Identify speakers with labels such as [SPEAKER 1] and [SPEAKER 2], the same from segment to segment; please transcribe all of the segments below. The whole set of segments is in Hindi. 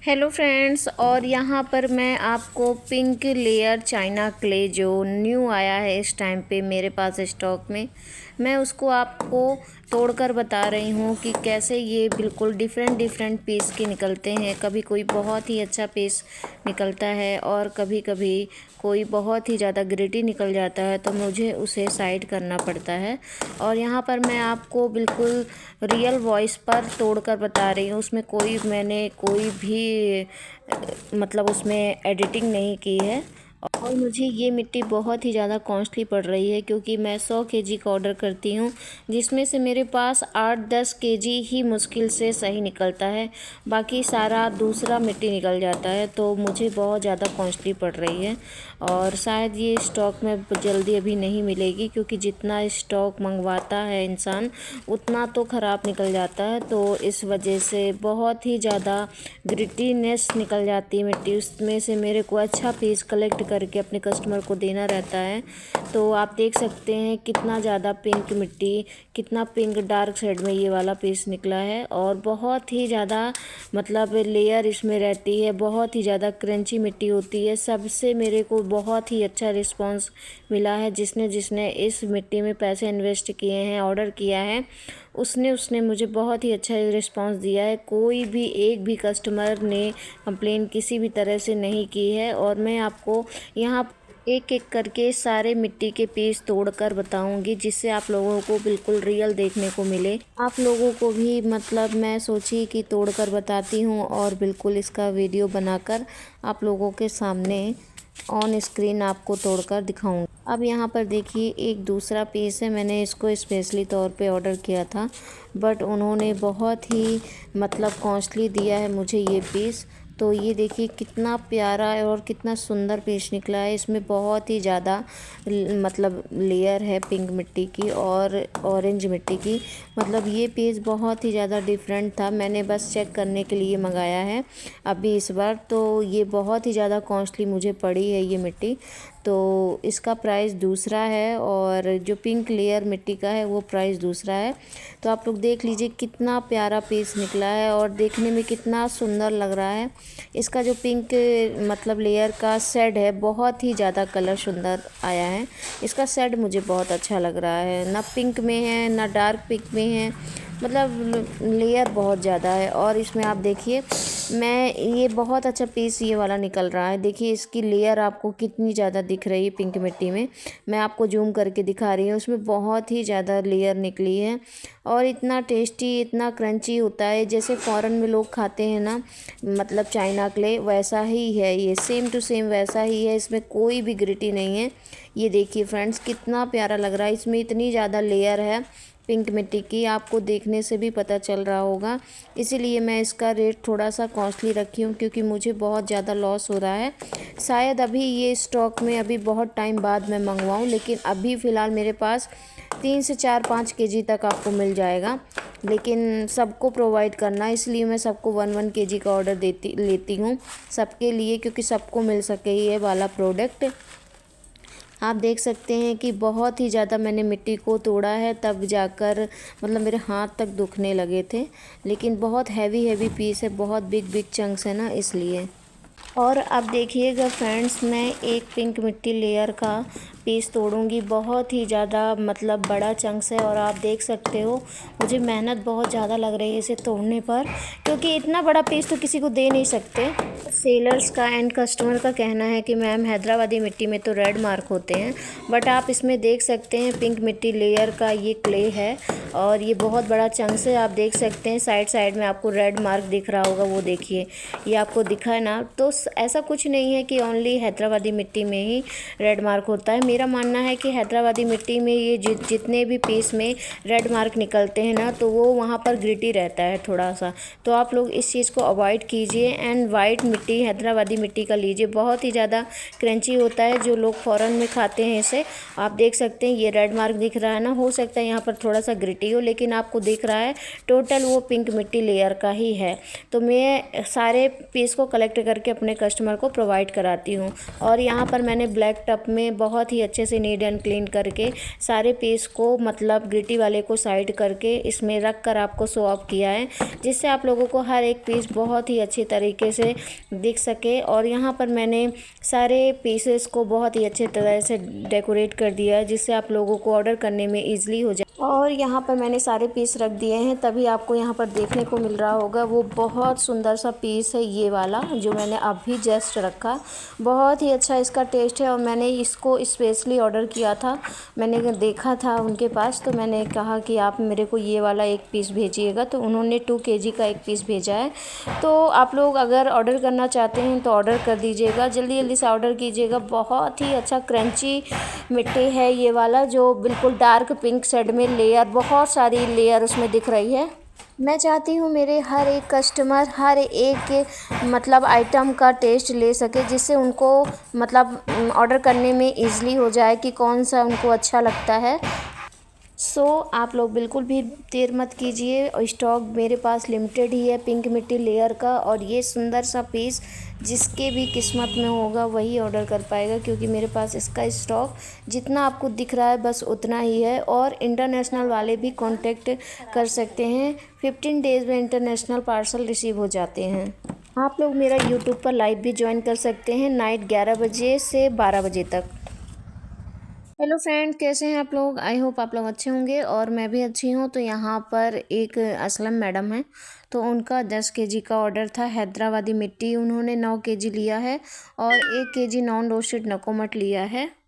[SPEAKER 1] हेलो फ्रेंड्स, और यहाँ पर मैं आपको पिंक लेयर चाइना क्ले जो न्यू आया है इस टाइम पे मेरे पास स्टॉक में, मैं उसको आपको तोड़कर बता रही हूँ कि कैसे ये बिल्कुल डिफरेंट पीस के निकलते हैं। कभी कोई बहुत ही अच्छा पीस निकलता है और कभी कभी कोई बहुत ही ज़्यादा ग्रिटी निकल जाता है, तो मुझे उसे साइड करना पड़ता है। और यहाँ पर मैं आपको बिल्कुल रियल वॉइस पर तोड़कर बता रही हूँ। उसमें मैंने कोई भी मतलब उसमें एडिटिंग नहीं की है। और मुझे ये मिट्टी बहुत ही ज़्यादा कॉस्टली पड़ रही है, क्योंकि मैं 100 केजी का ऑर्डर करती हूँ, जिसमें से मेरे पास 8-10 केजी ही मुश्किल से सही निकलता है, बाकी सारा दूसरा मिट्टी निकल जाता है। तो मुझे बहुत ज़्यादा कॉस्टली पड़ रही है और शायद ये स्टॉक में जल्दी अभी नहीं मिलेगी, क्योंकि जितना स्टॉक मंगवाता है इंसान उतना तो ख़राब निकल जाता है। तो इस वजह से बहुत ही ज़्यादा ग्रिटीनेस निकल जाती है मिट्टी। उसमें से मेरे को अच्छा पीस कलेक्ट करके अपने कस्टमर को देना रहता है। तो आप देख सकते हैं कितना ज़्यादा पिंक मिट्टी, कितना पिंक डार्क शेड में ये वाला पीस निकला है। और बहुत ही ज़्यादा मतलब लेयर इसमें रहती है, बहुत ही ज़्यादा क्रंची मिट्टी होती है। सबसे मेरे को बहुत ही अच्छा रिस्पांस मिला है। जिसने जिसने इस मिट्टी में पैसे इन्वेस्ट किए हैं, ऑर्डर किया है, उसने मुझे बहुत ही अच्छा रिस्पांस दिया है। कोई भी एक भी कस्टमर ने कंप्लेन किसी भी तरह से नहीं की है। और मैं आपको यहाँ एक एक करके सारे मिट्टी के पीस तोड़कर बताऊंगी, जिससे आप लोगों को बिल्कुल रियल देखने को मिले। आप लोगों को भी मतलब मैं सोची कि तोड़कर बताती हूँ और बिल्कुल इसका वीडियो बनाकर आप लोगों के सामने ऑन स्क्रीन आपको तोड़कर दिखाऊंगी। अब यहाँ पर देखिए एक दूसरा पीस है। मैंने इसको स्पेशली तौर पे ऑर्डर किया था, बट उन्होंने बहुत ही मतलब कॉस्टली दिया है मुझे ये पीस। तो ये देखिए कितना प्यारा है और कितना सुंदर पीस निकला है। इसमें बहुत ही ज़्यादा मतलब लेयर है पिंक मिट्टी की और ऑरेंज मिट्टी की। मतलब ये पीस बहुत ही ज़्यादा डिफरेंट था। मैंने बस चेक करने के लिए मंगाया है अभी इस बार। तो ये बहुत ही ज़्यादा कॉस्टली मुझे पड़ी है ये मिट्टी। तो इसका प्राइस दूसरा है और जो पिंक लेयर मिट्टी का है वो प्राइस दूसरा है। तो आप लोग देख लीजिए कितना प्यारा पीस निकला है और देखने में कितना सुंदर लग रहा है। इसका जो पिंक मतलब लेयर का शेड है, बहुत ही ज़्यादा कलर सुंदर आया है। इसका शेड मुझे बहुत अच्छा लग रहा है, ना पिंक में है ना डार्क पिंक में है, मतलब लेयर बहुत ज़्यादा है। और इसमें आप देखिए मैं ये बहुत अच्छा पीस ये वाला निकल रहा है। देखिए इसकी लेयर आपको कितनी ज़्यादा दिख रही है पिंक मिट्टी में। मैं आपको जूम करके दिखा रही हूँ, उसमें बहुत ही ज़्यादा लेयर निकली है। और इतना टेस्टी, इतना क्रंची होता है जैसे फ़ॉरेन में लोग खाते हैं ना, मतलब चाइना क्ले, वैसा ही है ये, सेम टू सेम वैसा ही है। इसमें कोई भी ग्रिटी नहीं है। ये देखिए फ्रेंड्स कितना प्यारा लग रहा है। इसमें इतनी ज़्यादा लेयर है पिंक मिट्टी की, आपको देखने से भी पता चल रहा होगा। इसीलिए मैं इसका रेट थोड़ा सा कॉस्टली रखी हूँ, क्योंकि मुझे बहुत ज़्यादा लॉस हो रहा है। शायद अभी ये स्टॉक में अभी बहुत टाइम बाद मैं मंगवाऊँ, लेकिन अभी फ़िलहाल मेरे पास 3 से 4-5 केजी तक आपको मिल जाएगा। लेकिन सबको प्रोवाइड करना, इसलिए मैं सबको 1-1 केजी का ऑर्डर लेती हूँ सबके लिए, क्योंकि सबको मिल सके ये वाला प्रोडक्ट। आप देख सकते हैं कि बहुत ही ज़्यादा मैंने मिट्टी को तोड़ा है, तब जाकर मतलब मेरे हाथ तक दुखने लगे थे। लेकिन बहुत हैवी पीस है, बहुत बिग चंक्स है ना, इसलिए। और अब देखिएगा फ्रेंड्स, मैं एक पिंक मिट्टी लेयर का पीस तोड़ूंगी। बहुत ही ज़्यादा मतलब बड़ा चंक्स है, और आप देख सकते हो मुझे मेहनत बहुत ज़्यादा लग रही है इसे तोड़ने पर, क्योंकि इतना बड़ा पीस तो किसी को दे नहीं सकते। सेलर्स का एंड कस्टमर का कहना है कि मैम हैदराबादी मिट्टी में तो रेड मार्क होते हैं, बट आप इसमें देख सकते हैं पिंक मिट्टी लेयर का ये क्ले है और ये बहुत बड़ा चंक्स है। आप देख सकते हैं साइड में आपको रेड मार्क दिख रहा होगा, वो देखिए ये आपको दिखा है ना। तो ऐसा कुछ नहीं है कि ओनली हैदराबादी मिट्टी में ही रेड मार्क होता है। मेरा मानना है कि हैदराबादी मिट्टी में ये जितने भी पीस में रेड मार्क निकलते हैं ना, तो वो वहाँ पर ग्रिटी रहता है थोड़ा सा। तो आप लोग इस चीज़ को अवॉइड कीजिए एंड वाइट मिट्टी, हैदराबादी मिट्टी का लीजिए। बहुत ही ज़्यादा क्रंची होता है, जो लोग फ़ॉरेन में खाते हैं इसे। आप देख सकते हैं ये रेड मार्क दिख रहा है ना, हो सकता है यहाँ पर थोड़ा सा ग्रिटी हो, लेकिन आपको दिख रहा है टोटल वो पिंक मिट्टी लेयर का ही है। तो मैं सारे पीस को कलेक्ट करके अपने कस्टमर को प्रोवाइड कराती हूँ। और यहाँ पर मैंने ब्लैक टब में बहुत ही अच्छे से नीट एंड क्लीन करके सारे पीस को मतलब ग्रिटी वाले को साइड करके इसमें रख कर आपको शो ऑफ किया है, जिससे आप लोगों को हर एक पीस बहुत ही अच्छी तरीके से दिख सके। और यहाँ पर मैंने सारे पीसेस को बहुत ही अच्छे तरह से डेकोरेट कर दिया है, जिससे आप लोगों को ऑर्डर करने में ईजिली हो जाए। और यहाँ पर मैंने सारे पीस रख दिए हैं, तभी आपको यहाँ पर देखने को मिल रहा होगा वो बहुत सुंदर सा पीस है ये वाला जो मैंने अभी जस्ट रखा। बहुत ही अच्छा इसका टेस्ट है और मैंने इसको स्पेशली ऑर्डर किया था। मैंने देखा था उनके पास, तो मैंने कहा कि आप मेरे को ये वाला एक पीस भेजिएगा, तो उन्होंने 2 kg का एक पीस भेजा है। तो आप लोग अगर ऑर्डर करना चाहते हैं तो ऑर्डर कर दीजिएगा, जल्दी जल्दी से ऑर्डर कीजिएगा। बहुत ही अच्छा क्रंची मिट्टी है ये वाला, जो बिल्कुल डार्क पिंक शेड में लेयर, बहुत सारी लेयर उसमें दिख रही है। मैं चाहती हूँ मेरे हर एक कस्टमर हर एक मतलब आइटम का टेस्ट ले सके, जिससे उनको मतलब ऑर्डर करने में ईज़िली हो जाए कि कौन सा उनको अच्छा लगता है। आप लोग बिल्कुल भी देर मत कीजिए, और स्टॉक मेरे पास लिमिटेड ही है पिंक मिट्टी लेयर का। और ये सुंदर सा पीस जिसके भी किस्मत में होगा वही ऑर्डर कर पाएगा, क्योंकि मेरे पास इसका स्टॉक जितना आपको दिख रहा है बस उतना ही है। और इंटरनेशनल वाले भी कांटेक्ट कर सकते हैं, 15 डेज़ में इंटरनेशनल पार्सल रिसीव हो जाते हैं। आप लोग मेरा यूट्यूब पर लाइव भी ज्वाइन कर सकते हैं नाइट 11 बजे से 12 बजे तक। हेलो फ्रेंड, कैसे हैं आप लोग? आई होप आप लोग अच्छे होंगे और मैं भी अच्छी हूँ। तो यहाँ पर एक असलम मैडम है, तो उनका 10 kg का ऑर्डर था। हैदराबादी मिट्टी उन्होंने 9 kg लिया है और 1 kg नॉन रोस्टेड नकोमट लिया है।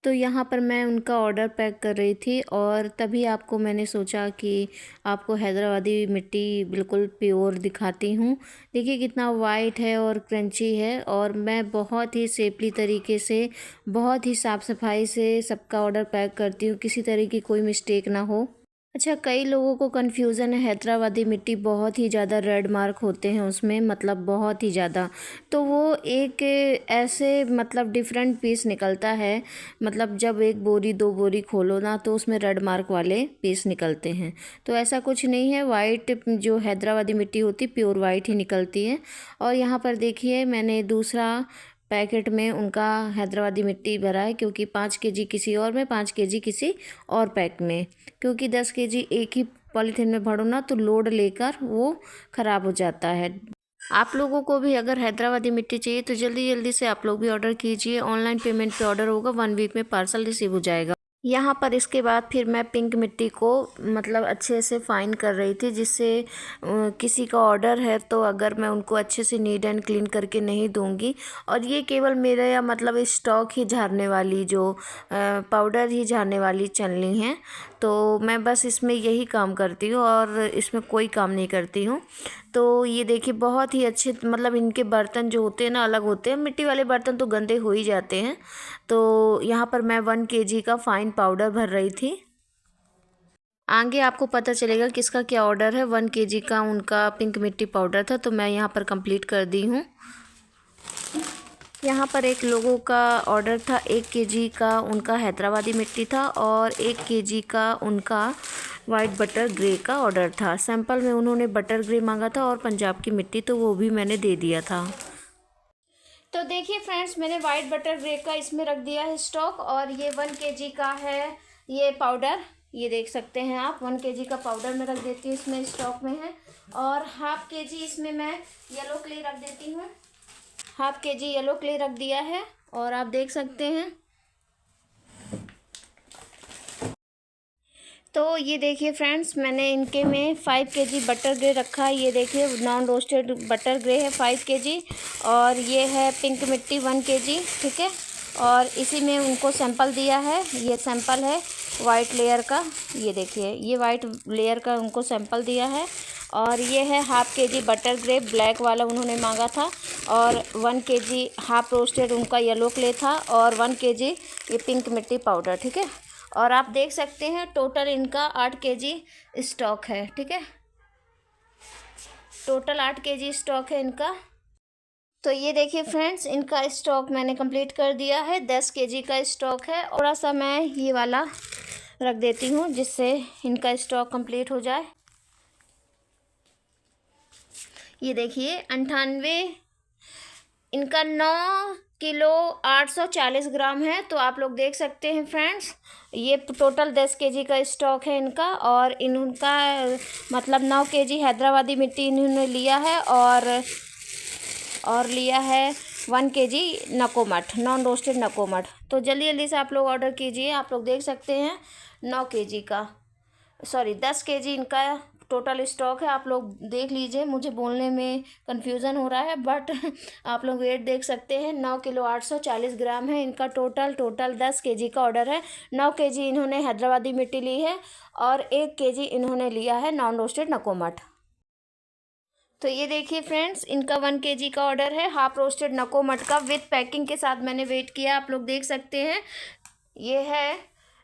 [SPEAKER 1] तो यहाँ पर मैं उनका ऑर्डर पैक कर रही थी और तभी आपको मैंने सोचा कि आपको हैदराबादी मिट्टी बिल्कुल प्योर दिखाती हूँ। देखिए कितना वाइट है और क्रंची है, और मैं बहुत ही सेफली तरीके से, बहुत ही साफ़ सफाई से सबका ऑर्डर पैक करती हूँ, किसी तरह की कोई मिस्टेक ना हो। अच्छा, कई लोगों को कन्फ्यूज़न है, हैदराबादी मिट्टी बहुत ही ज़्यादा रेड मार्क होते हैं उसमें, मतलब बहुत ही ज़्यादा। तो वो एक ऐसे मतलब डिफरेंट पीस निकलता है, मतलब जब 1 बोरी 2 बोरी खोलो ना तो उसमें रेड मार्क वाले पीस निकलते हैं। तो ऐसा कुछ नहीं है, वाइट जो हैदराबादी मिट्टी होती प्योर वाइट ही निकलती है। और यहाँ पर देखिए मैंने दूसरा पैकेट में उनका हैदराबादी मिट्टी भरा है, क्योंकि 5 kg किसी और में, 5 kg किसी और पैक में, क्योंकि 10 kg एक ही पॉलीथीन में भरो ना तो लोड लेकर वो ख़राब हो जाता है। आप लोगों को भी अगर हैदराबादी मिट्टी चाहिए तो जल्दी जल्दी से आप लोग भी ऑर्डर कीजिए। ऑनलाइन पेमेंट पे ऑर्डर होगा, 1 वीक में पार्सल रिसीव हो जाएगा। यहाँ पर इसके बाद फिर मैं पिंक मिट्टी को मतलब अच्छे से फाइन कर रही थी, जिससे किसी का ऑर्डर है तो अगर मैं उनको अच्छे से नीट एंड क्लीन करके नहीं दूँगी। और ये केवल मेरे या मतलब स्टॉक ही झाड़ने वाली, जो पाउडर ही झाड़ने वाली चलनी है, तो मैं बस इसमें यही काम करती हूँ और इसमें कोई काम नहीं करती हूँ। तो ये देखिए बहुत ही अच्छे, मतलब इनके बर्तन जो होते हैं ना अलग होते हैं, मिट्टी वाले बर्तन तो गंदे हो ही जाते हैं। तो यहाँ पर मैं 1 kg का फाइन पाउडर भर रही थी। आगे आपको पता चलेगा किसका क्या ऑर्डर है। 1 kg का उनका पिंक मिट्टी पाउडर था, तो मैं यहाँ पर कंप्लीट कर दी हूँ। यहाँ पर एक लोगों का ऑर्डर था, 1 kg का उनका हैदराबादी मिट्टी था और 1 kg का उनका वाइट बटर ग्रे का ऑर्डर था। सैंपल में उन्होंने बटर ग्रे मांगा था और पंजाब की मिट्टी, तो वो भी मैंने दे दिया था। तो देखिए फ्रेंड्स, मैंने वाइट बटर ग्रे का इसमें रख दिया है स्टॉक, और ये 1 kg का है ये पाउडर, ये देख सकते हैं आप। 1 kg का पाउडर मैं रख देती हूँ इसमें, स्टॉक में है। और ½ kg इसमें मैं येलो क्ले रख देती हूँ, ½ kg येलो क्ले रख दिया है। और आप देख सकते हैं, तो ये देखिए फ्रेंड्स, मैंने इनके में 5 kg बटर ग्रे रखा है। ये देखिए नॉन रोस्टेड बटर ग्रे है 5 kg, और ये है पिंक मिट्टी 1 kg, ठीक है। और इसी में उनको सैंपल दिया है, ये सैंपल है वाइट लेयर का। ये देखिए ये वाइट लेयर का उनको सैंपल दिया है। और ये है ½ kg बटर ग्रे ब्लैक वाला उन्होंने मांगा था, और 1 kg हाफ रोस्टेड उनका येलो क्ले था, और 1 kg ये पिंक मिट्टी पाउडर, ठीक है। और आप देख सकते हैं टोटल इनका 8 kg स्टॉक है, ठीक है। टोटल 8 kg स्टॉक है इनका। तो ये देखिए फ्रेंड्स, इनका स्टॉक मैंने कंप्लीट कर दिया है, 10 kg का स्टॉक है। थोड़ा सा मैं ये वाला रख देती हूँ जिससे इनका स्टॉक कंप्लीट हो जाए। ये देखिए 98 इनका 9 किलो 840 ग्राम है। तो आप लोग देख सकते हैं फ्रेंड्स, ये टोटल 10 केजी का स्टॉक है इनका। और इनका मतलब 9 केजी हैदराबादी मिट्टी इन्होंने लिया है, और लिया है 1 केजी नकोमठ, नॉन रोस्टेड नकोमठ। तो जल्दी जल्दी से आप लोग ऑर्डर कीजिए। आप लोग देख सकते हैं 9 केजी का, सॉरी 10 केजी इनका टोटल स्टॉक है। आप लोग देख लीजिए, मुझे बोलने में कन्फ्यूज़न हो रहा है बट आप लोग वेट देख सकते हैं। 9 किलो 840 ग्राम है इनका टोटल 10 केजी का ऑर्डर है। 9 केजी इन्होंने हैदराबादी मिट्टी ली है और 1 केजी इन्होंने लिया है नॉन रोस्टेड नकोमठ। तो ये देखिए फ्रेंड्स, इनका 1 केजी का ऑर्डर है हाफ रोस्टेड नकोमठ का, विथ पैकिंग के साथ मैंने वेट किया। आप लोग देख सकते हैं ये है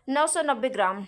[SPEAKER 1] 990 ग्राम।